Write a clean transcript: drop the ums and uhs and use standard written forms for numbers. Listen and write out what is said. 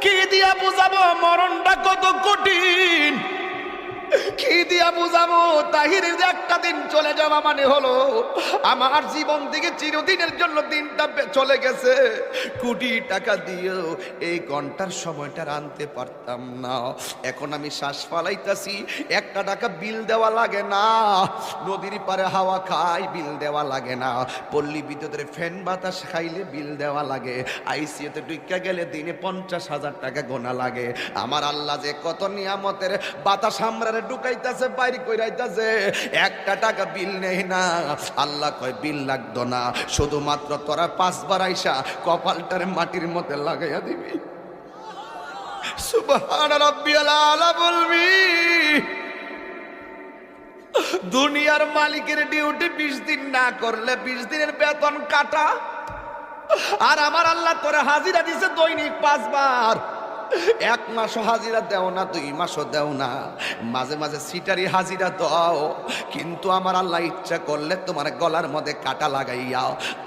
কি দিয়া বুঝাবো মরণটা কত কঠিন, কি দিয়া বুঝাবো তাহিরের যে একটা দিন চলে যাওয়া মানে হলো আমার জীবন থেকে চিরদিনের জন্য দিনটা চলে গেছে। কোটি টাকা দিয়েও এই ঘন্টার সময়টা আনতে পারতাম না। এখন আমি শ্বাস ফালাইতাছি, একটা টাকা বিল দেওয়া লাগে না, নদীর পারে হাওয়া খাই বিল দেওয়া লাগে না, পল্লী বিদ্যুতের ফ্যান বাতাস খাইলে বিল দেওয়া লাগে, আইসিইউতে ঢুইকা গেলে দিনে 50,000 টাকা গোনা লাগে। আমার আল্লাহ যে কত নিয়ামতের বাতাস আমরা ঢুকাইতাছে বাইরে কইরাইতাছে, একটা টাকা বিল নেই না। আল্লাহ কয় বিল লাগতো না, শুধুমাত্র তোরা 5 বার আইসা কপালটারে মাটির মধ্যে লাগাইয়া দিবি। সুবহান রাব্বিয়াল আলা বলবি। দুনিয়ার মালিকের ডিউটি 20 দিন না করলে 20 দিনের বেতন কাটা, আর আমার আল্লাহ তোরে হাজিরা দিছে দৈনিক 5 বার। 1 মাসও হাজিরা দেও না, 2 মাসও দেও না, মাঝে মাঝে সিটারি হাজিরা দাও, কিন্তু আমার আল্লাহ ইচ্ছা করলে তোমার গলার মধ্যে কাটা লাগাইয়া